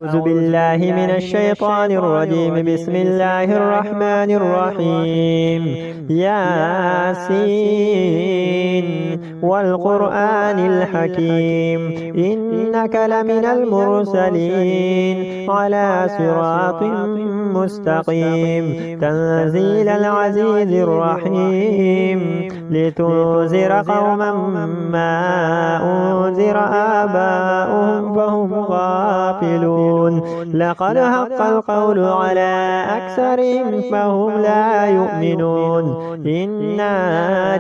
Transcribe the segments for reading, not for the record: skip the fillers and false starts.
أعوذ بالله من الشيطان الرجيم. بسم الله الرحمن الرحيم. ياسين والقرآن الحكيم إنك لمن المرسلين على صراط مستقيم تنزيل العزيز الرحيم لتنذر قوما ما أنذر آباؤهم فهم غافلون. لقد حق القول على أكثرهم فهم لا يؤمنون. إنا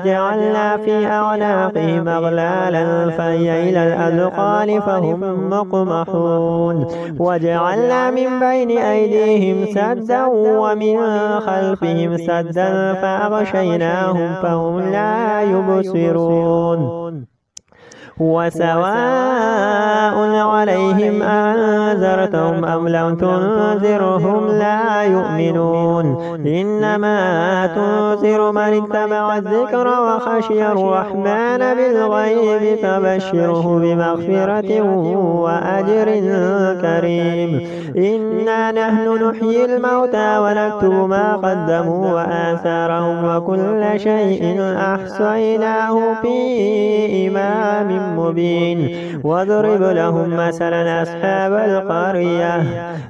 جعلنا في أعناقهم أغلالا فهي إلى الأذقان فهم مقمحون. وجعلنا من بين أيديهم سدا ومن خلفهم سدا فأغشيناهم فهم لا يبصرون. وسواء عليهم أنذرتهم أم لم تنذرهم لا يؤمنون. إنما تنذر من اتبع الذكر وخشي الرحمن بالغيب فبشره بمغفرة وأجر كريم. إنا نحن نحيي الموتى ونكتب ما قدموا وآثارهم وكل شيء أحصيناه في إمام مبين. واضرب لهم مثلا أصحاب القرية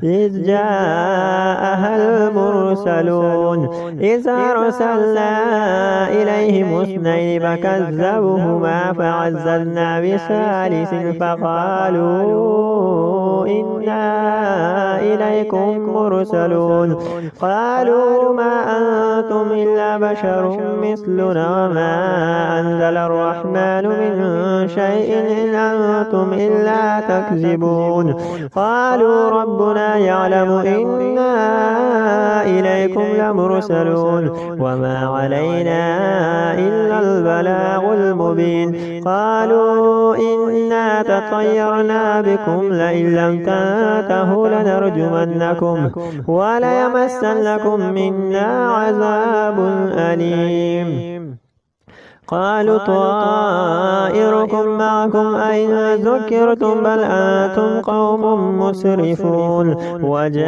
إذ جاءها المرسلون إذ أرسلنا إليهم اثنين فكذبوهما فعززنا بثالث فقالوا إنا إليكم مرسلون. قالوا ما أنتم إلا بشر مثلنا وما أنزل الرحمن من شيء إن أنتم إلا تكذبون. قالوا ربنا يعلم إنا إليكم لمرسلون وما علينا إلا البلاغ المبين. قالوا إنا تطيرنا بكم لئن لم تنتهوا لنرجمنكم وليمسنكم منا عذاب أليم. قالوا طائركم معكم أين ذكرتم بل أنتم قوم مسرفون. وجاء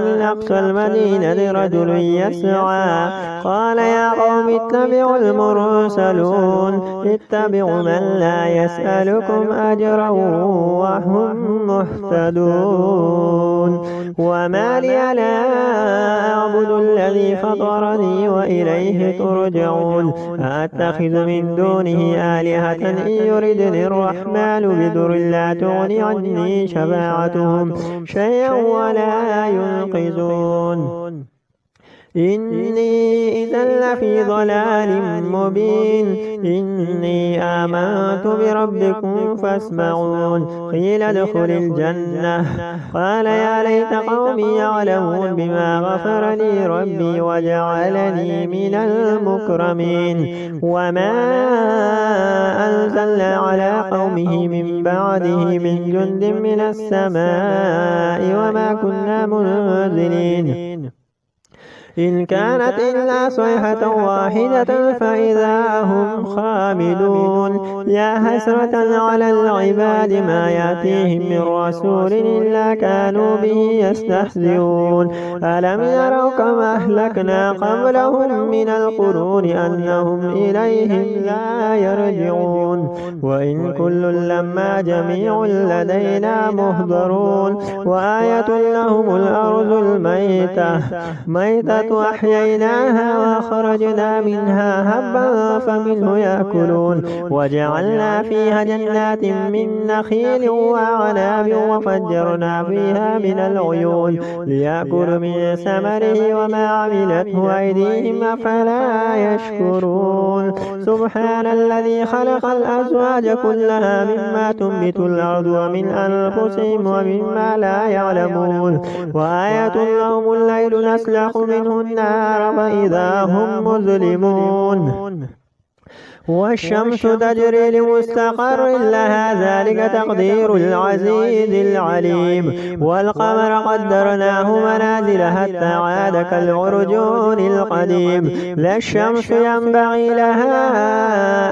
من أقصى المدينة رجل يسعى قال يا قوم اتبعوا المرسلون اتبعوا من لا يسألكم أجرا وهم مهتدون. وما لي لا أعبد الذي فطرني وإليه ترجعون. أتخذ من دونه آلهة إن يردني الرحمن بضر لا تغني عني شفاعتهم شيئا ولا ينقذون. إني إذا لفي ضلال مبين. إني آمنت بربكم فاسمعون. قيل ادخل الجنة قال يا ليت قومي يعلمون بما غفر لي ربي وجعلني من المكرمين. وما أنزلنا على قومه من بعده من جند من السماء وما كنا منزلين إن كانت إلا صيحة واحدة فإذا هم خامدون. يا حسرة على العباد ما يأتيهم من رسول إلا كانوا به يستهزئون. ألم يروا كما أهلكنا قبلهم من القرون أنهم إليهم لا يرجعون. وإن كل لما جميع لدينا مهضرون. وآية لهم الأرض الميتة أحييناها وأخرجنا منها هبا فمنه يأكلون. وجعلنا فيها جنات من نخيل وأعناب وفجرنا فيها من العيون ليأكلوا من ثمره وما عملته أيديهم أفلا يشكرون. سبحان الذي خلق الأزواج كلها مما تنبت الأرض ومن أنفسهم ومما لا يعلمون. وآية لهم الليل نسلخ منه النار فإذا هم مظلمون. والشمس تجري لمستقر لها ذلك تقدير العزيز العليم والقمر قدرناه منازل حتى عاد كالعرجون القديم لا الشمس ينبغي لها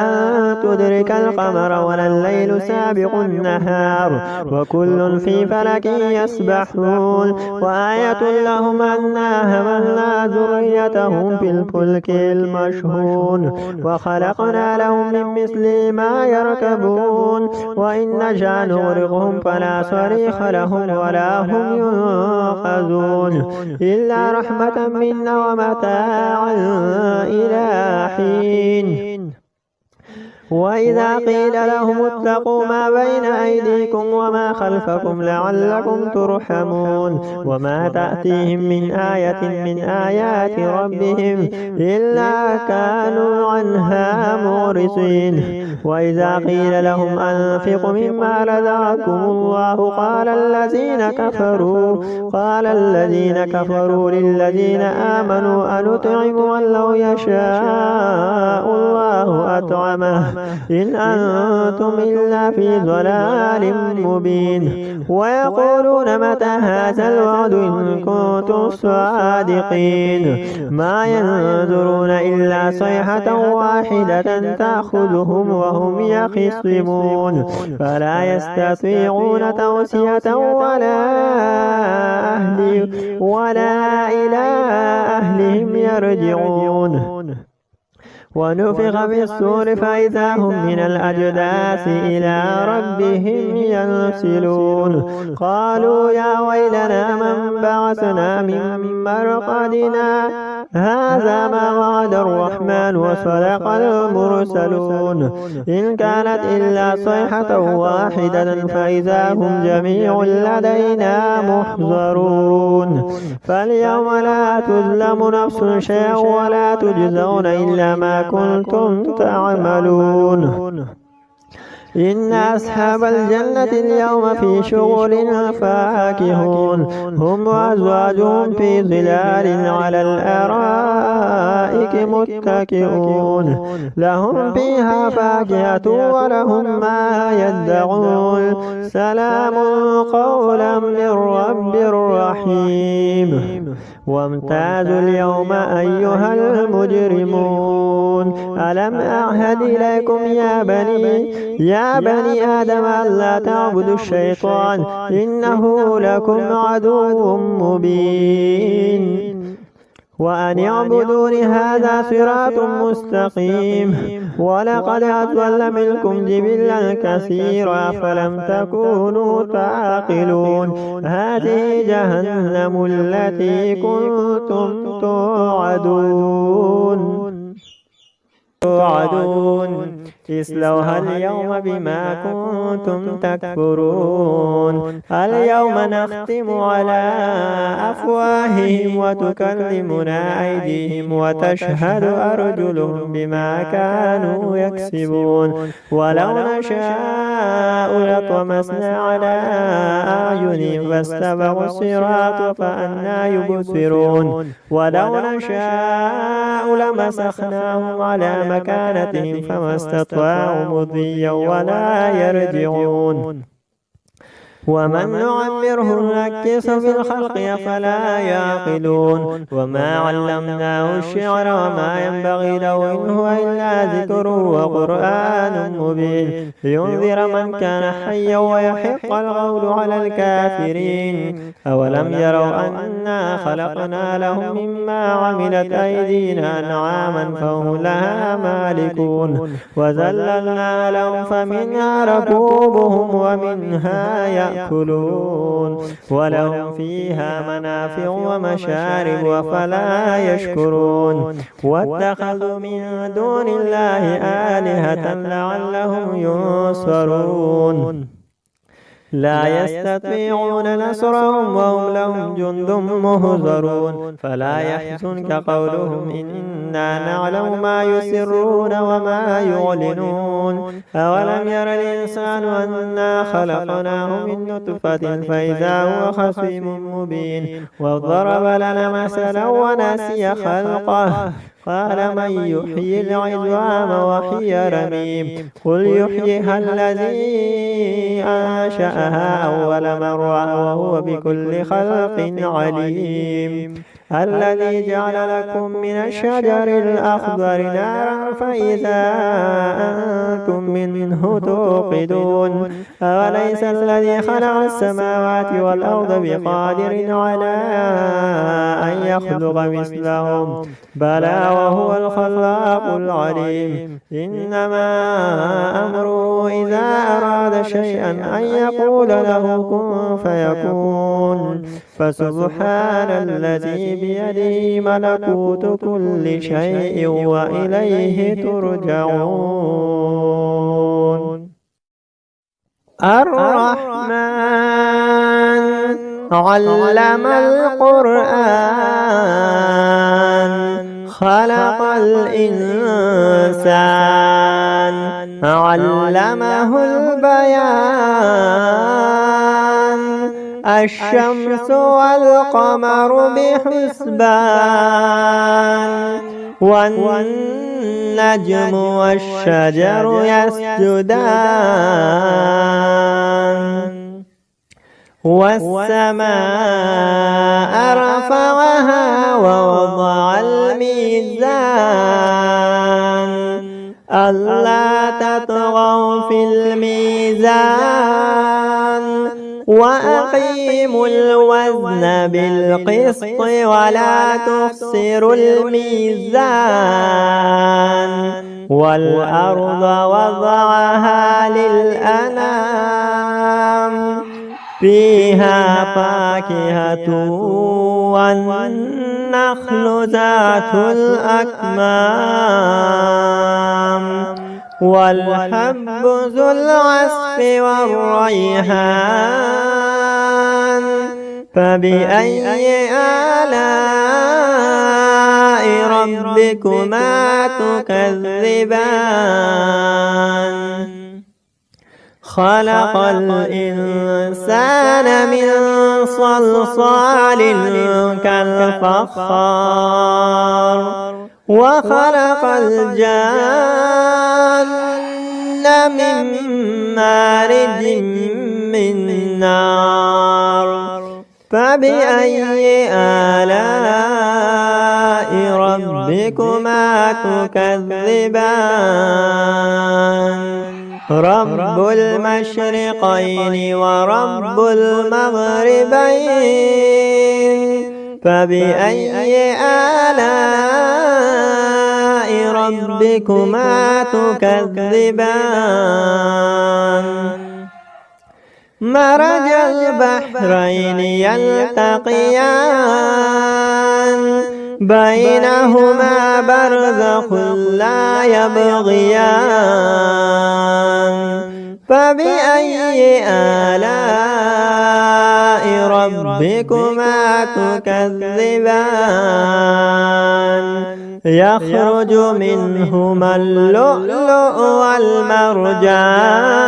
أن تدرك القمر ولا الليل سابق النهار وكل في فلك يسبحون وآية لهم أنا حملنا ذريتهم في الفلك المشحون وخلقنا لهم من مثل ما يركبون وإن نشأ نغرقهم فلا صريخ لهم ولا هم ينقذون إلا رحمة منا ومتاعا إلى حين وإذا قيل لهم اتقوا ما بين أيديكم وما خلفكم لعلكم ترحمون وما تأتيهم من آية من آيات ربهم إلا كانوا عنها معرضين وإذا قيل لهم أنفقوا مما رزقكم الله قال الذين كفروا للذين آمنوا أنطعم من لو يشاء الله أطعمه إن أنتم إلا في ضلال مبين ويقولون متى هذا الوعد إن كنتم صادقين ما ينظرون إلا صيحة واحدة تأخذهم وهم يخصمون فلا يستطيعون توصية ولا إلى أهلهم يرجعون ونفخ في الصور فإذا هم من الأجداث إلى ربهم ينسلون قالوا يا ويلنا من بعثنا من مرقدنا هذا ما وعد الرحمن وصدق المرسلون إن كانت إلا صيحة واحدة فإذا هم جميع لدينا محضرون فاليوم لا تظلم نفس شيئا ولا تجزون إلا ما كنتم تعملون إن أصحاب الجنة اليوم في شغل فاكهون هم وأزواجهم في ظلال على الأرائك متكئون لهم فيها فاكهة ولهم ما يدعون سلام قولا من رب رحيم وامتازوا اليوم أيها المجرمون ألم أعهد إليكم يا بني آدم ألا تعبدوا الشيطان إنه لكم عدو مبين وأن اعبدوني هذا صراط مستقيم ولقد أضل منكم جبلا كثيرا فلم تكونوا تعقلون هذه جهنم التي كنتم توعدون اصلوها اليوم بما كنتم تكفرون اليوم نختم على أفواههم وتكلمنا أيديهم وتشهد أرجلهم بما كانوا يكسبون ولو نشاء لطمسنا على أعينهم فاستبقوا الصراط فأنى يبصرون ولو نشاء لمسخناهم على مكانتهم فما استطاعوا مضيا ولا يرجعون ومن نعمره نكسه في الخلق أفلا يعقلون وما علمناه الشعر وما ينبغي له إن هو إلا ذكر وقرآن مبين لينذر من كان حيا ويحق القول على الكافرين أولم يروا أنا خلقنا لهم مما عملت أيدينا أنعاما فهم لها مالكون وذللنا لهم فمنها ركوبهم ومنها يأكلون ولهم فيها منافع ومشارب أفلا يشكرون واتخذوا من دون الله آلهة لعلهم ينصرون لا يستطيعون نصرهم وهم لهم جند مهزرون فلا يحزنك قولهم إنا نعلم ما يسرون وما يعلنون أولم ير الإنسان أنا خلقناه من نطفة فإذا هو خصيم مبين وضرب لنا مثلا ونسي خلقه قال من يحيي العظام وهي رميم قل يحييها الذي أنشأها أول مرة وهو بكل خلق عليم الذي جعل لكم من الشجر الأخضر نارا فإذا أنتم منه توقدون أوليس الذي خلق السماوات والأرض بقادر على أن يخلق مثلهم بلى وهو الخلاق العليم إنما أمره إذا أراد شيئا أن يقول له كن فيكون فسبحان الذي بيده ملكوت كل شيء وإليه ترجعون الرحمن علم القرآن خلق الإنسان علمه البيان الشمس والقمر بحسبان والنجم والشجر يسجدان والسماء رفعها ووضع الميزان ألا تطغوا في الميزان وأقيموا الوزن بالقسط ولا تخسروا الميزان والأرض وضعها للأنام فيها فاكهة والنخل ذات الأكمام والحب ذو العصف والريحان فبأي آلاء ربكما تكذبان خلق الإنسان من صلصال كالفخار وخلق الجان من مارج من نار فبأي آلاء ربكما تكذبان رب المشرقين ورب المغربين فبأي آلاء ربكما تكذبان مرج البحرين يلتقيان بينهما برزخ لا يبغيان فبأي آلاء ربكما تكذبان يخرج منهما اللؤلؤ والمرجان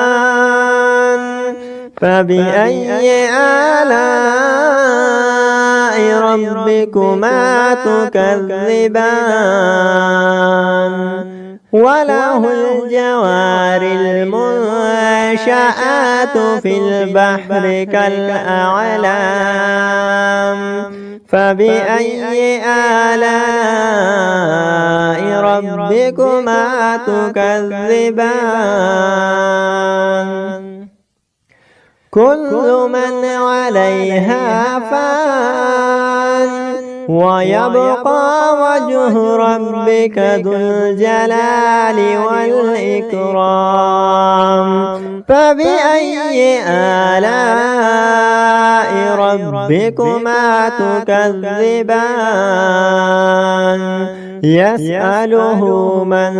فبأي آلاء ربكما تكذبان وله الجوار المنشآت في البحر كالأعلام فبأي آلاء ربكما تكذبان كل من عليها فان ويبقى وجه ربك ذو الجلال والإكرام فبأي آلاء ربكما تكذبان يسأله من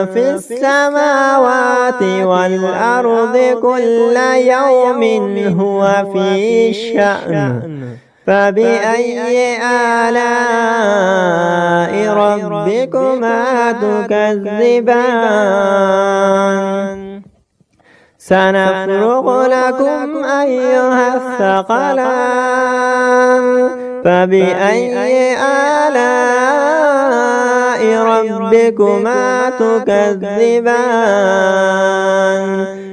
في السماوات والأرض كل يوم هو في شأن فبأي آلاء ربكما تكذبان سنفرغ لكم أيها الثقلان فبأي آلاء ربكما تكذبان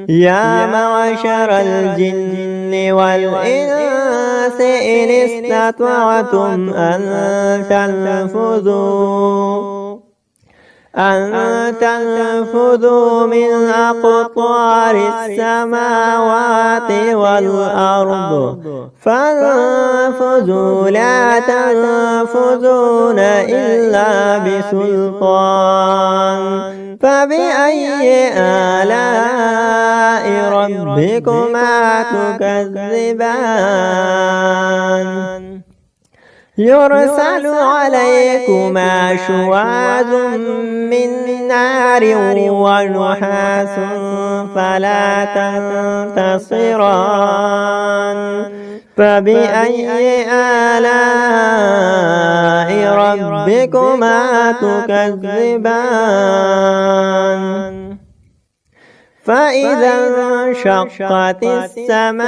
يا معشر الجن والإنس إن استطعتم أن تنفذوا من أقطار السماوات والأرض فانفذوا لا تنفذون إلا بسلطان فبأي آلاء ربكما تكذبان يرسل عليكما شواظ من نار ونحاس فلا تنتصران فبأي آلاء ربكما تكذبان فإذا انشقت السماء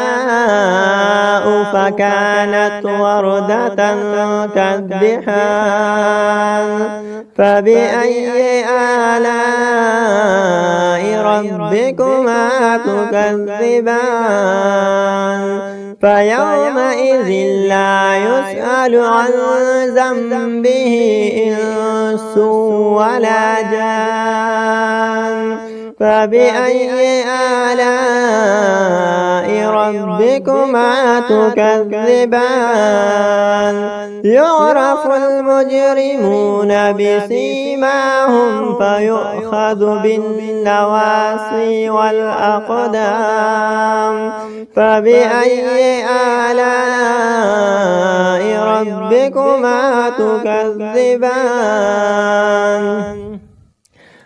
فكانت وردة كالدحان فبأي آلاء ربكما تكذبان فيومئذ لا يسأل عن ذنبه إنس ولا جان فبأي آلاء ربكما تكذبان يعرف المجرمون بسيماهم فيؤخذ بالنواصي والأقدام فبأي آلاء ربكما تكذبان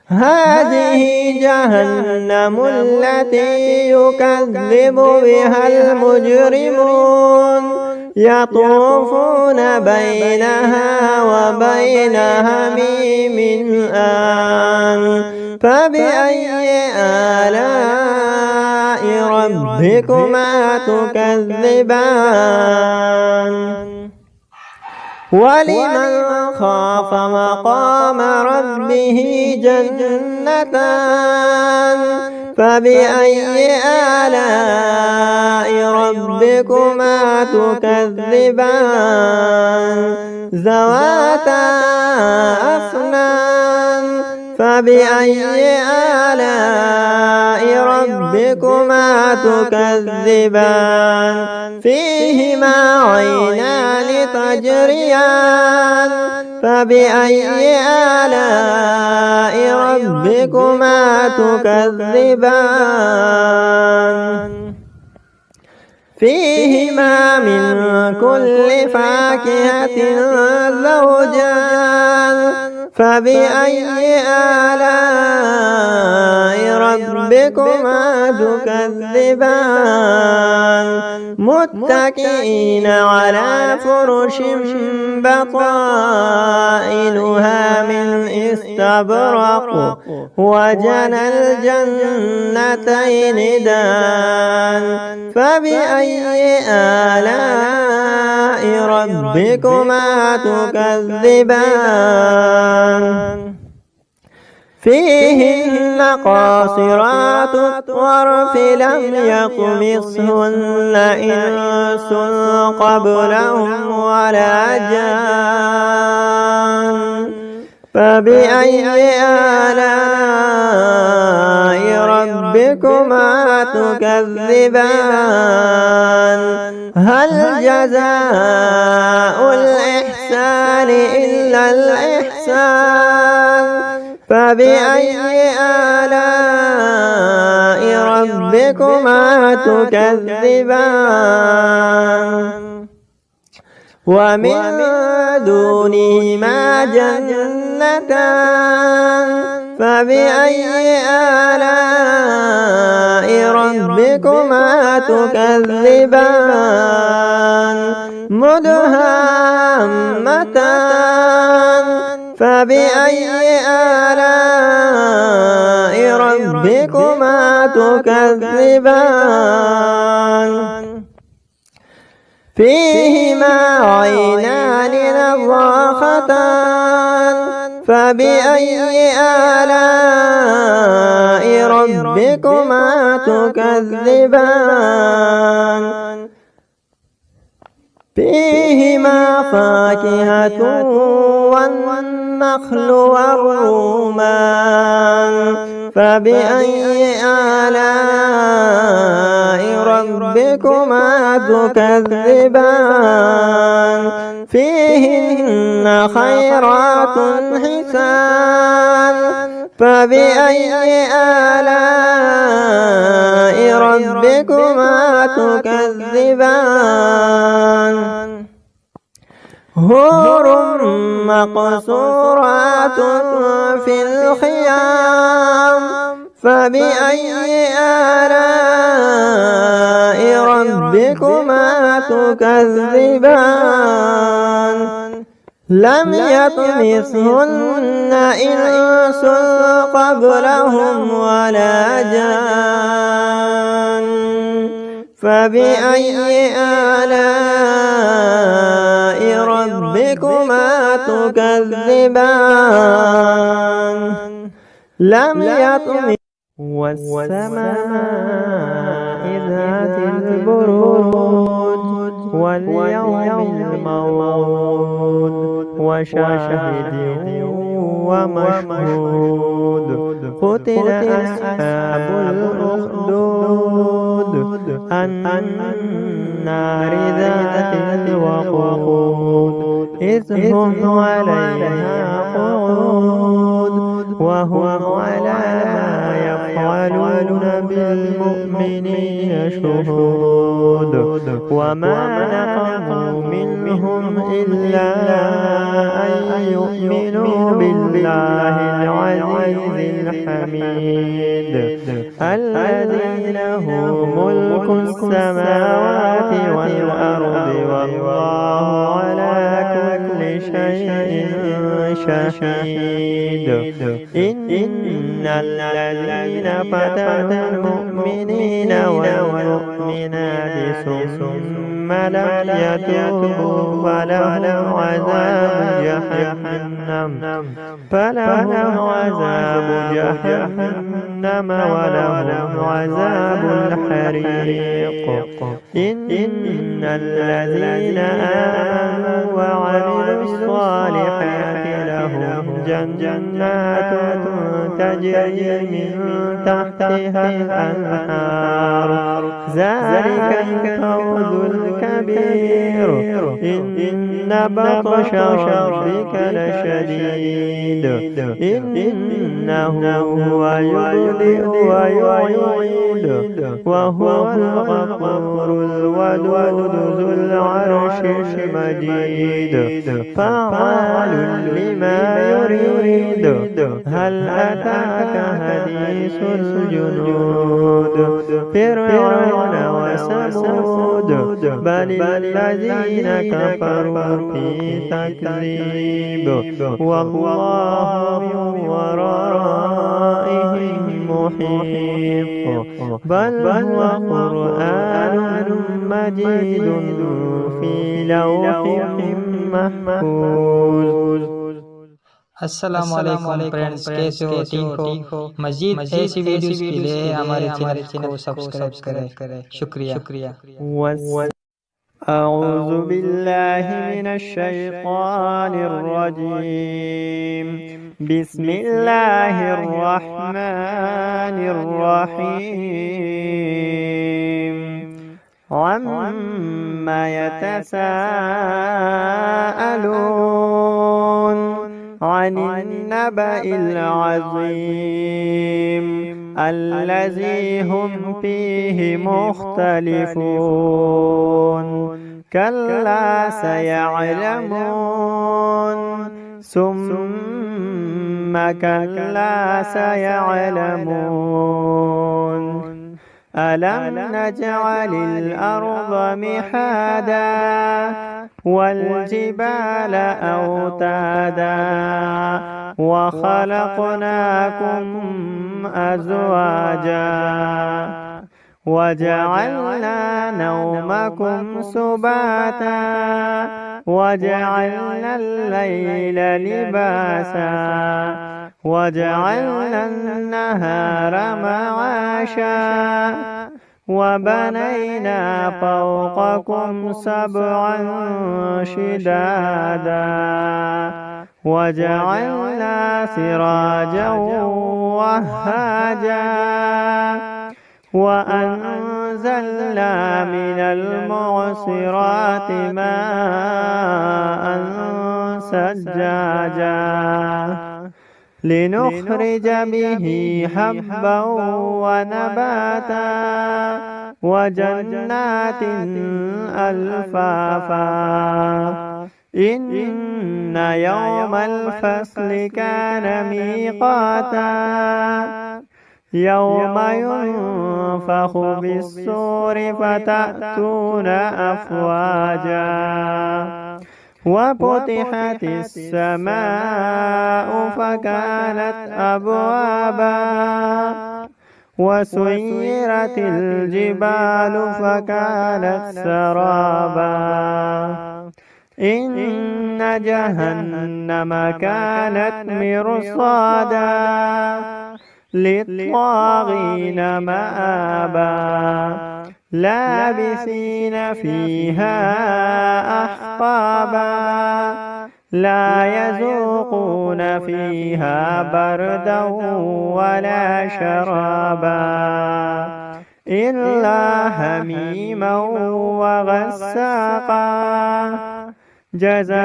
هذه جهنم التي يكذب بها المجرمون يطوفون بينها وبين حميم آن فبأي آلاء ربكما تكذبان ولمن خاف مقام ربه جنتان فبأي آلاء ربكما تكذبان ذواتا أفنان فبأي آلاء ربكما تكذبان فيهما عينان تجريان فبأي آلاء ربكما تكذبان فيهما من كل فاكهة زوجان فبأي آلاء ربكما تكذبان متكئين على فرش بطائنها من استبرق وجنى الجنتين دان فبأي آلاء ربكما تكذبان فيهن قاصرات الطرف لم يطمثهن إنس قبلهم ولا جان فبأي آلاء ربكما تكذبان هل جزاء الإحسان إلا الإحسان فبأي آلاء ربكما تكذبان ومن دونهما جنتان فبأي آلاء ربكما تكذبان مدهامتان فبأي آلاء ربكما تكذبان فيهما عينان نضاختان فبأي آلاء ربكما تكذبان فيهما فاكهة والنخل والرمان فبأي آلاء ربكما تكذبان فيهن خيرات حسان فبأي آلاء ربكما تكذبان حور مقصورات في الخيام فبأي آلاء ربكما تكذبان لم يطمثهن إنس قبلهم ولا جان فبأي آلاء ربكما تكذبان لم يطمث والسماء ذات البروج واليوم الموعود وشاهد ومشهود قتل أصحاب الأخدود النار ذات الوقود إذ هم عليها قعود وهم على ما يفعلون بالمؤمنين شهود وما نقموا منهم إلا أن يؤمنوا بالله العزيز الحميد الذي له ملك السماوات والأرض والله على كل شيء شهيد إن الذين فتنوا المؤمنين والمؤمنات ثم لم يتوبوا فلهم عذاب جهنم ولهم عذاب الحريق إن الذين آمنوا وعملوا الصالحات لهم جنات تجري من تحتها الأنهار ذلك الفوز الكبير إن بطش ربك لشديد إنه هو يبدئ ويعيد وهو الغفور الودود ذو العرش المجيد فعال لما يريد هل أتاك حديث الجنود فرعون وثمود بل الذين كفروا في تكذيب والله من ورائهم محيط بل هو قرآن مجيد في لوح محفوظ। अस्सलाम वालेकुम फ्रेंड्स, कैसे हो? ठीक हो? मजीद ऐसी वीडियोस के लिए हमारे चैनल को सब्सक्राइब करें। शुक्रिया। أعوذ بالله من الشيطان الرجيم بسم الله الرحمن الرحيم عما يتساءلون عن النبأ العظيم الذي هم فيه مختلفون كلا سيعلمون ثم كلا سيعلمون ألم نجعل الأرض مهادا والجبال أوتادا وخلقناكم أزواجا وجعلنا نومكم سباتا وجعلنا الليل لباسا وجعلنا النهار معاشا وبنينا فوقكم سبعا شدادا وجعلنا سراجا وهاجا وأنزلنا من المعصرات ماء ثجاجا لنخرج به حبا ونباتا وجنات ألفافا إن يوم الفصل كان ميقاتا يوم ينفخ بالصور فتأتون أفواجا وفتحت السماء فكانت أبوابا وسيرت الجبال فكانت سرابا إن جهنم كانت مرصادا للطاغين مآبا لابثين فيها أحقابا لا يذوقون فيها بردا ولا شرابا إلا حميما وغساقا جزاء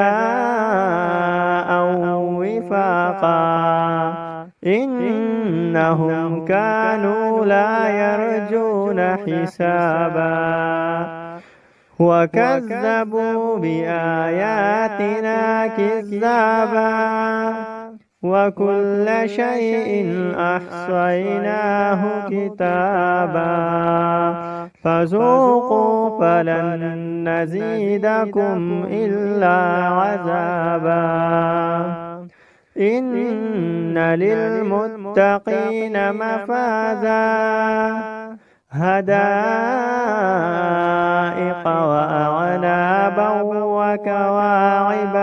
وفاقا إنهم كانوا لا يرجون حسابا وكذبوا بآياتنا كذابا وكل شيء أحصيناه كتابا فذوقوا فلن نزيدكم إلا عذابا إن للمتقين مفازا هدائق وأعنابا وكواعب